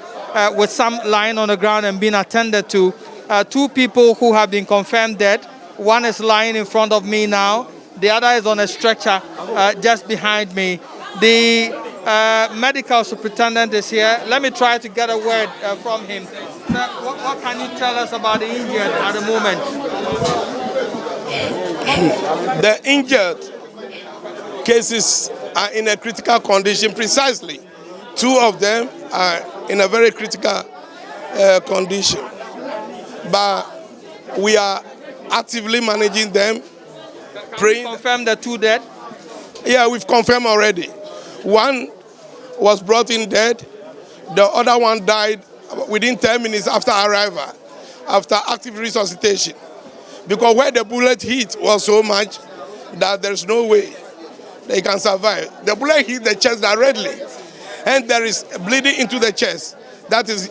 with some lying on the ground and being attended to. Two people who have been confirmed dead. One is lying in front of me now. The other is on a stretcher just behind me. The medical superintendent is here. Let me try to get a word from him. Sir, what can you tell us about the injured at the moment? The injured cases are in a critical condition precisely. Two of them are in a very critical condition. But we are actively managing them. Praying. Confirm the two dead? Yeah, we've confirmed already. One was brought in dead. The other one died within 10 minutes after arrival, after active resuscitation. Because where the bullet hit was so much that there's no way they can survive. The bullet hit the chest directly, and there is bleeding into the chest. That is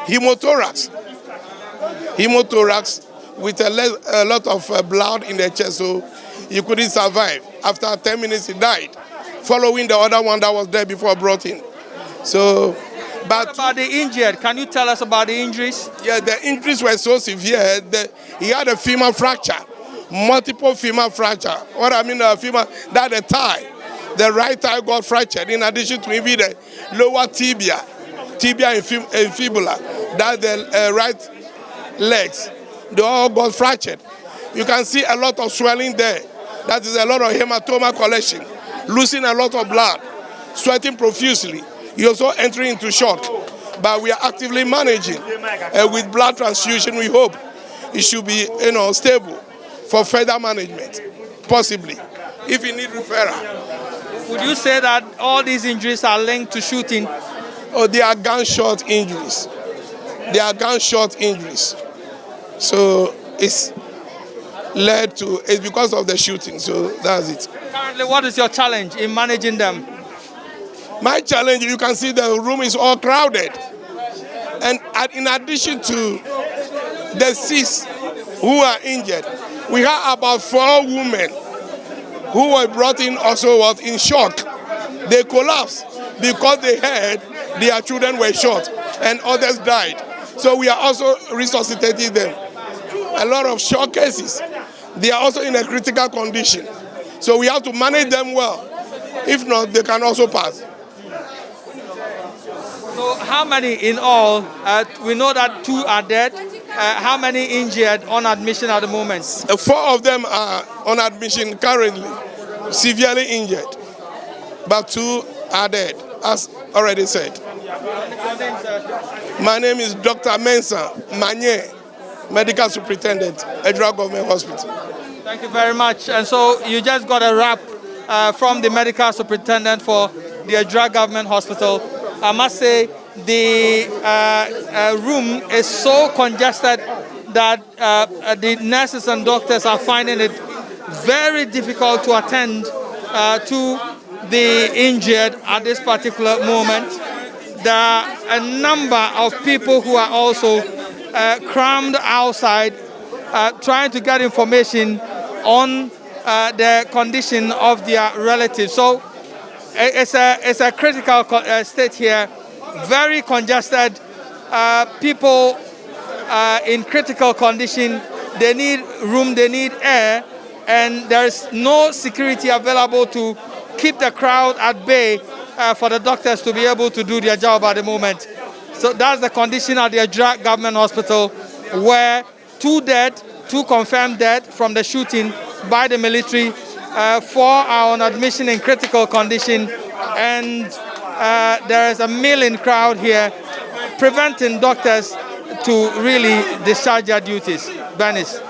hemothorax. Hemothorax with a lot of blood in the chest, so he couldn't survive. After 10 minutes, he died, following the other one that was there before brought in. So, but what about the injured? Can you tell us about the injuries? Yeah, the injuries were so severe. He had a femur fracture, multiple femur fracture. What I mean, a femur, that the thigh, the right thigh got fractured. In addition to maybe the lower tibia and fibula, that the right legs. They all got fractured. You can see a lot of swelling there. That is a lot of hematoma collection, losing a lot of blood, sweating profusely. You're also entering into shock. But we are actively managing. With blood transfusion, we hope it should be, stable for further management, possibly, if you need referral. Would you say that all these injuries are linked to shooting? Oh, they are gunshot injuries. They are gunshot injuries. So it's because of the shooting, so that's it. Currently, what is your challenge in managing them? My challenge, you can see the room is all crowded. And in addition to the 6 who are injured, we have about 4 women who were brought in also in shock. They collapsed because they heard their children were shot and others died. So we are also resuscitating them. A lot of shock cases. They are also in a critical condition. So we have to manage them well. If not, they can also pass. So how many in all? We know that 2 are dead. How many injured on admission at the moment? 4 of them are on admission currently, severely injured. But 2 are dead, as already said. My name is Dr. Mensah Manye, Medical Superintendent, Ejura Government Hospital. Thank you very much. And so you just got a wrap from the Medical Superintendent for the Ejura Government Hospital. I must say the room is so congested that the nurses and doctors are finding it very difficult to attend to the injured at this particular moment. There are a number of people who are also crammed outside trying to get information on the condition of their relatives. So it's a critical state here, very congested. People in critical condition, they need room, they need air, and there is no security available to keep the crowd at bay for the doctors to be able to do their job at the moment. So that's the condition at the Ejura Government Hospital, where 2 dead, 2 confirmed dead from the shooting by the military, 4 are on admission in critical condition, and there is a milling crowd here preventing doctors to really discharge their duties. Bernice.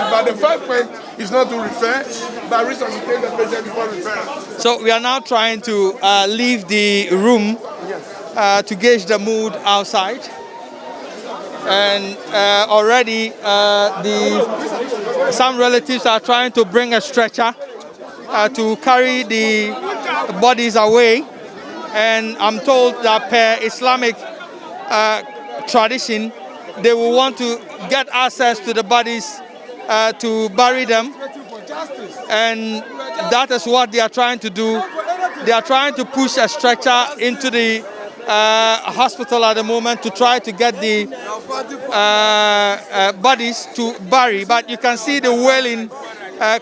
But the first point is not to refer, but resuscitate the patient before referral. So we are now trying to leave the room to gauge the mood outside. And already some relatives are trying to bring a stretcher to carry the bodies away. And I'm told that per Islamic tradition, they will want to get access to the bodies to bury them. And that is what they are trying to do. They are trying to push a stretcher into the hospital at the moment to try to get the bodies to bury. But you can see the wailing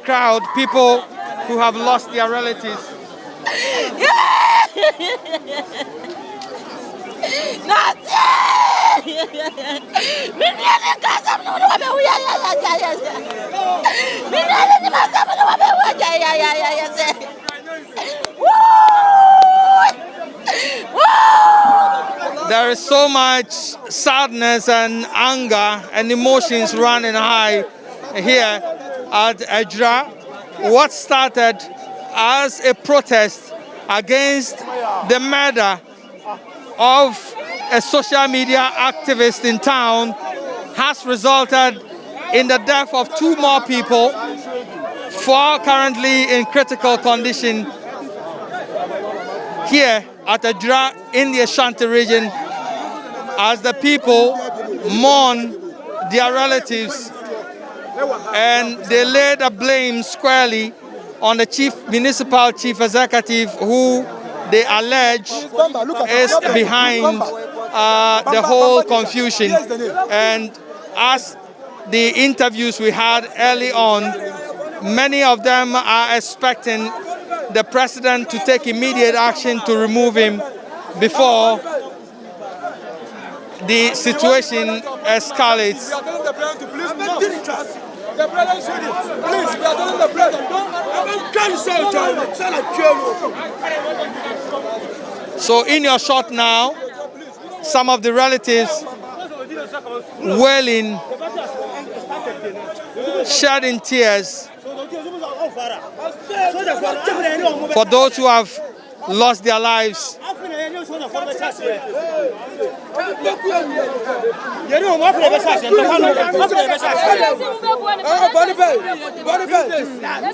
crowd, people who have lost their relatives. There is so much sadness and anger and emotions running high here at Ejura. What started as a protest against the murder of a social media activist in town has resulted in the death of 2 more people, 4 currently in critical condition here at Ejura in the Ashanti region, as the people mourn their relatives and they laid the blame squarely on the municipal chief executive, who they allege is behind the whole confusion. And as the interviews we had early on, many of them are expecting the president to take immediate action to remove him before the situation escalates. So in your shot now, some of the relatives wailing, shedding tears for those who have lost their lives.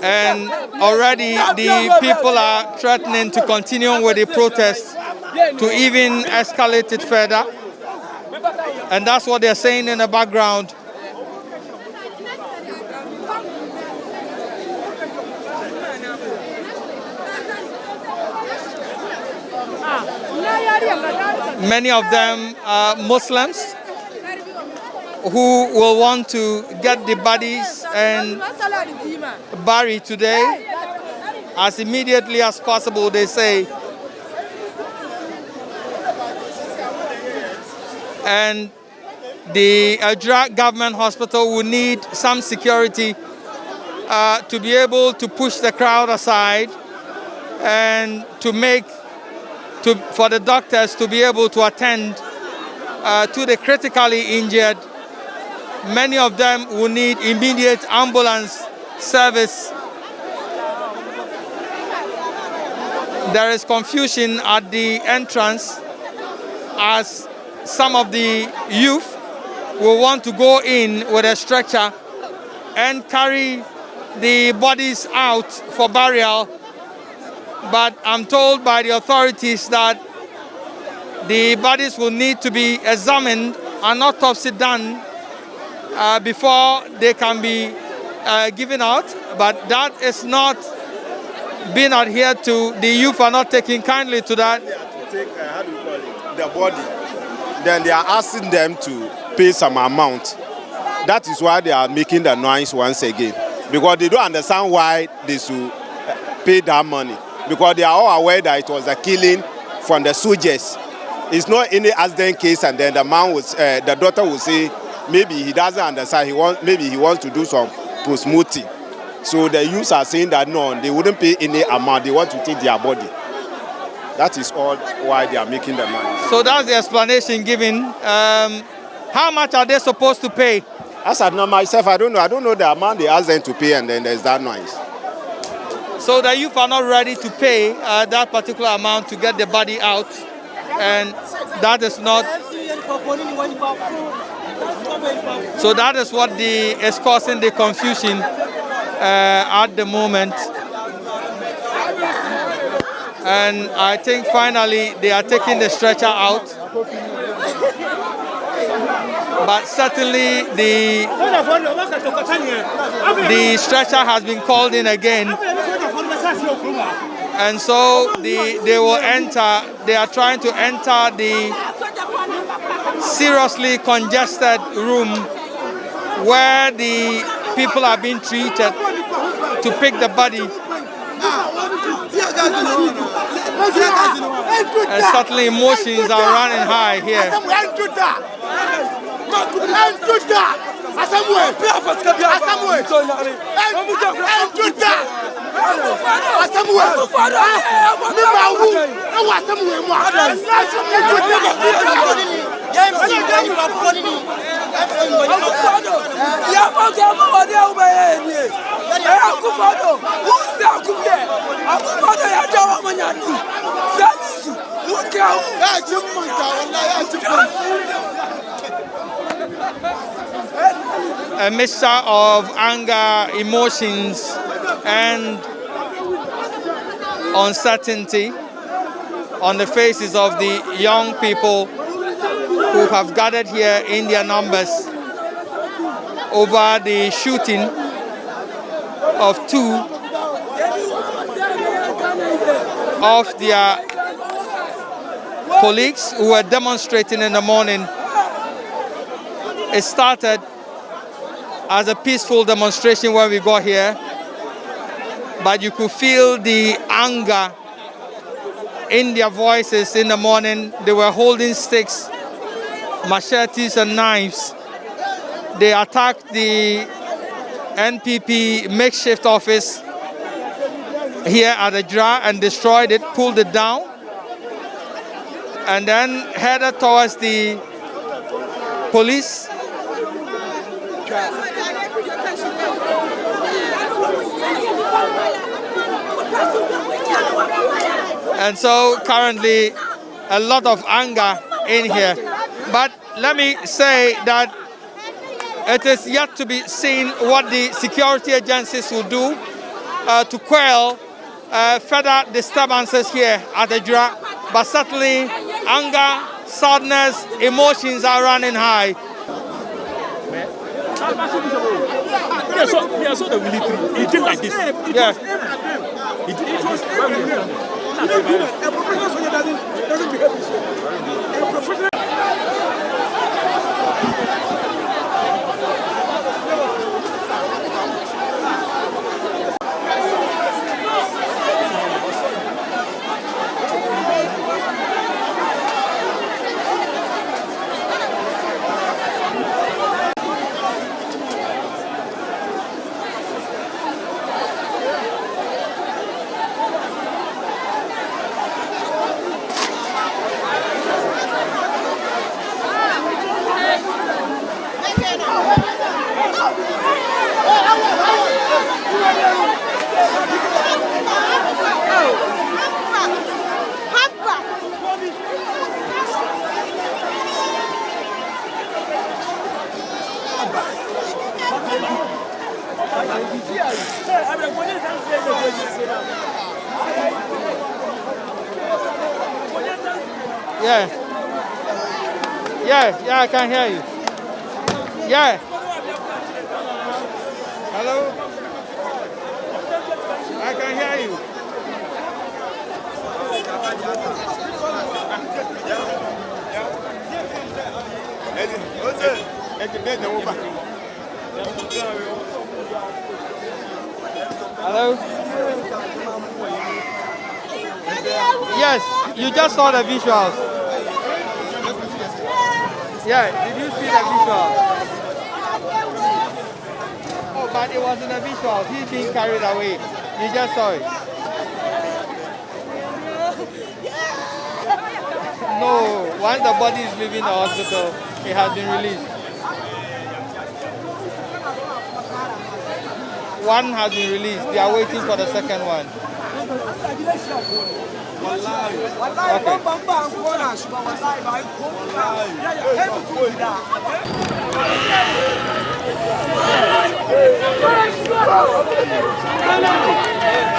And already the people are threatening to continue with the protest, to even escalate it further. And that's what they're saying in the background. Many of them are Muslims who will want to get the bodies and bury today as immediately as possible, they say. And the Ejura government hospital will need some security to be able to push the crowd aside and for the doctors to be able to attend to the critically injured. Many of them will need immediate ambulance service. There is confusion at the entrance as some of the youth will want to go in with a stretcher and carry the bodies out for burial. But I'm told by the authorities that the bodies will need to be examined, an autopsy done before they can be given out. But that is not being adhered to. The youth are not taking kindly to that. Take, how do you call it, the body. Then they are asking them to pay some amount. That is why they are making the noise once again. Because they don't understand why they should pay that money. Because they are all aware that it was a killing from the soldiers. It's not any accident case, and then the man was, the daughter will say, maybe he doesn't understand. Maybe he wants to do some post-mortem. So the youths are saying that no, they wouldn't pay any amount. They want to take their body. That is all why they are making the money. So that's the explanation given. How much are they supposed to pay? As I know myself, I don't know. I don't know the amount they ask them to pay, and then there's that noise. So the youth are not ready to pay that particular amount to get the body out, and that is not. So that is what is causing the confusion at the moment. And I think finally they are taking the stretcher out. But certainly the stretcher has been called in again. And so they will enter, they are trying to enter the seriously congested room where the people are being treated to pick the body. And certainly emotions are running high here. A mixture of anger, emotions, and uncertainty on the faces of the young people who have gathered here in their numbers. over the shooting of 2 of their colleagues who were demonstrating in the morning. It started as a peaceful demonstration when we got here, but you could feel the anger in their voices in the morning. They were holding sticks, machetes and knives. They attacked the NPP makeshift office here at Ejura and destroyed it, pulled it down, and then headed towards the police. And so currently a lot of anger in here. But let me say that it is yet to be seen what the security agencies will do to quell further disturbances here at Ejura. But certainly anger, sadness, emotions are running high. Yeah, so the military, he did like this. Yeah. He did like this. A professional soldier doesn't behave this way. A professional. Yeah, I can hear you. Yeah. Hello? I can hear you. Hello? Yes, you just saw the visuals. Yeah, did you see the visuals? Oh, but it wasn't a visual. He's being carried away. You just saw it. No, once the body is leaving the hospital, it has been released. One has been released. They are waiting for the second one. Okay.